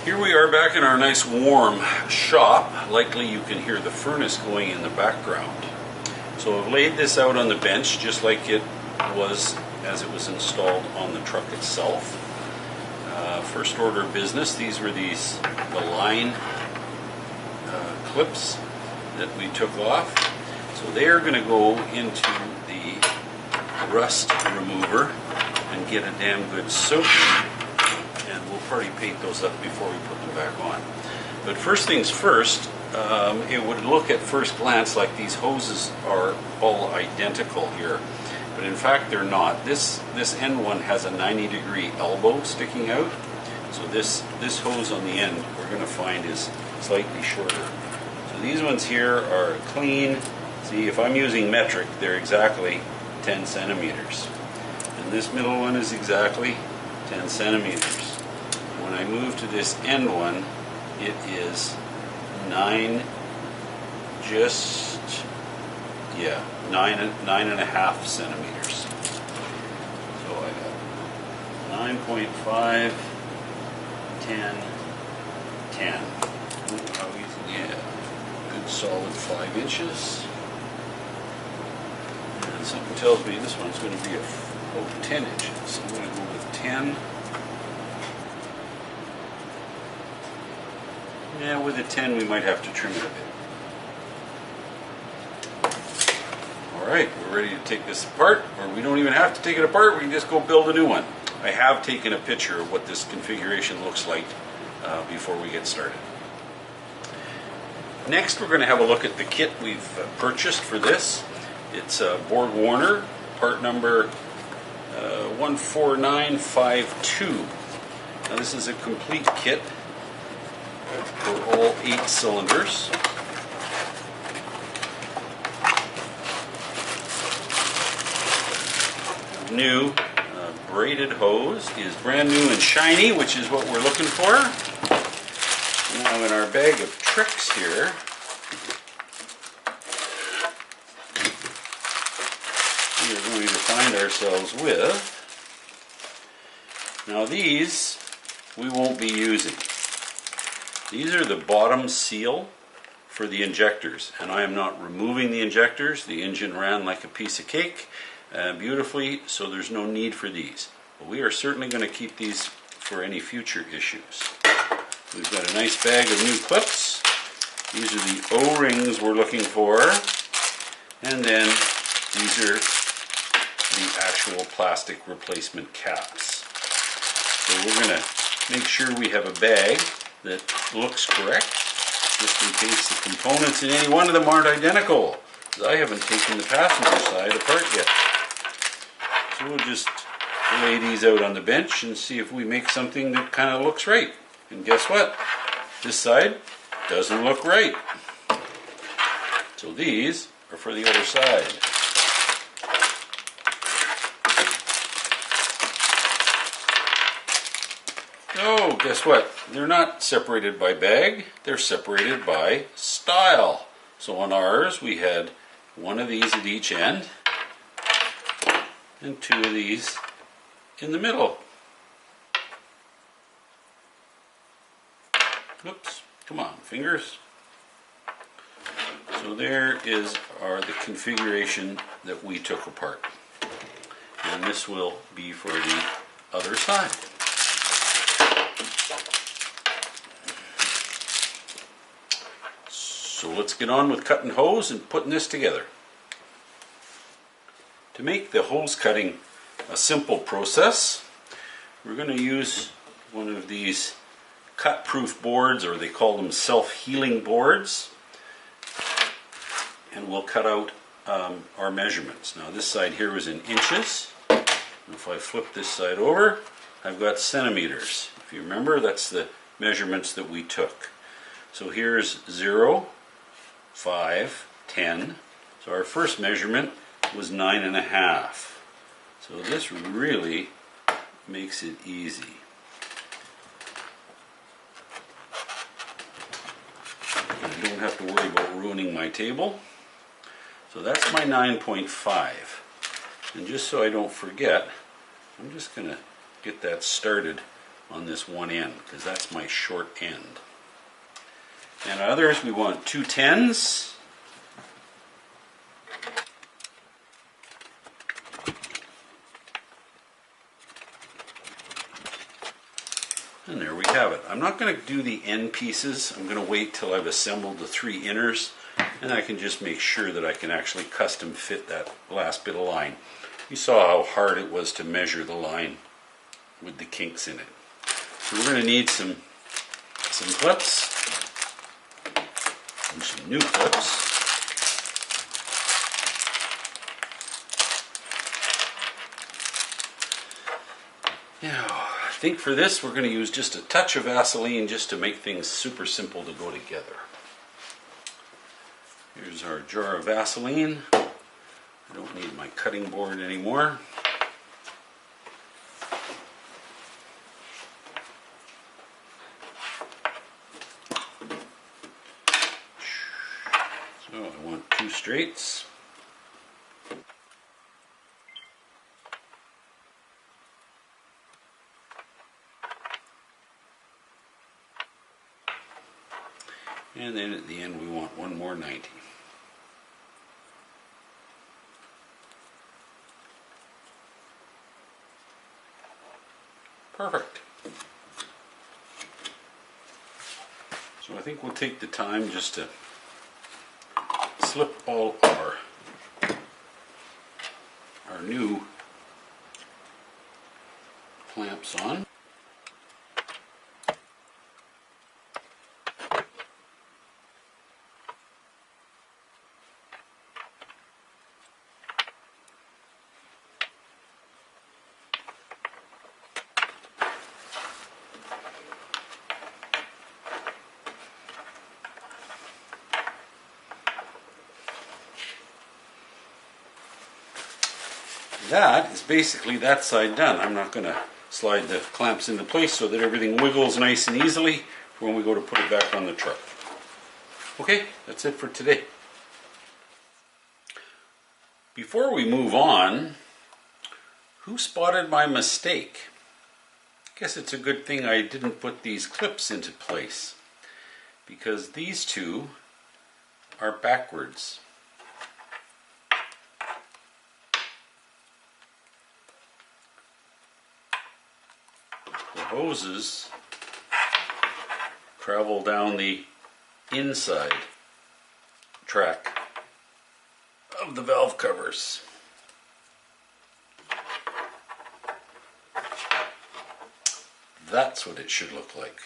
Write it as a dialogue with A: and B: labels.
A: Here we are back in our nice warm shop. Likely you can hear the furnace going in the background. So I've laid this out on the bench just like it was as it was installed on the truck itself. First order of business, these were the line clips that we took off. So they are going to go into the rust remover and get a damn good soaking. And we'll probably paint those up before we put them back on. But first things first, it would look at first glance like these hoses are all identical here. But in fact they're not. This end one has a 90-degree elbow sticking out. So this hose on the end we're going to find is slightly shorter. So these ones here are clean. See, if I'm using metric, they're exactly 10 centimeters. And this middle one is exactly 10 centimeters. When I move to this end one, it is 9 and a half centimeters. So I got 9.5, 10, 10. Yeah, good solid 5 inches. And something tells me this one's going to be about 10 inches. So I'm going to go with 10. Yeah, with a 10 we might have to trim it a bit. Alright, we're ready to take this apart, or we don't even have to take it apart, we can just go build a new one. I have taken a picture of what this configuration looks like before we get started. Next we're going to have a look at the kit we've purchased for this. It's Borg Warner, part number 14952. Now this is a complete kit for all 8 cylinders. New braided hose is brand new and shiny, which is what we're looking for. Now in our bag of tricks here, we are going to find ourselves with, now these we won't be using. These are the bottom seal for the injectors, and I am not removing the injectors. The engine ran like a piece of cake beautifully, so there's no need for these. But we are certainly going to keep these for any future issues. We've got a nice bag of new clips. These are the O-rings we're looking for, and then these are the actual plastic replacement caps. So we're going to make sure we have a bag that looks correct, just in case the components in any one of them aren't identical, because I haven't taken the passenger side apart yet. So we'll just lay these out on the bench and see if we make something that kind of looks right. And guess what? This side doesn't look right. So these are for the other side. Oh, guess what? They're not separated by bag, they're separated by style. So on ours we had one of these at each end and 2 of these in the middle. Oops, come on, fingers. So there are the configuration that we took apart. And this will be for the other side. So let's get on with cutting hose and putting this together. To make the hose cutting a simple process, we're going to use one of these cut-proof boards, or they call them self-healing boards, and we'll cut out our measurements. Now this side here was in inches. If I flip this side over, I've got centimeters. If you remember, that's the measurements that we took. So here's 0, 5, 10. So our first measurement was 9.5. So this really makes it easy. I don't have to worry about ruining my table. So that's my 9.5. And just so I don't forget, I'm just going to get that started on this one end, because that's my short end. And others, we want 2 10s. And there we have it. I'm not going to do the end pieces. I'm going to wait till I've assembled the 3 inners, and I can just make sure that I can actually custom fit that last bit of line. You saw how hard it was to measure the line with the kinks in it. So we're going to need some clips, and some new clips. Now, I think for this we're going to use just a touch of Vaseline just to make things super simple to go together. Here's our jar of Vaseline. I don't need my cutting board anymore. So I want 2 straights. And then at the end we want 1 more 90. Perfect. So I think we'll take the time just to slip all our new clamps on. That is basically that side done. I'm not going to slide the clamps into place so that everything wiggles nice and easily for when we go to put it back on the truck. Okay, that's it for today. Before we move on, who spotted my mistake? I guess it's a good thing I didn't put these clips into place, because these two are backwards. The hoses travel down the inside track of the valve covers. That's what it should look like.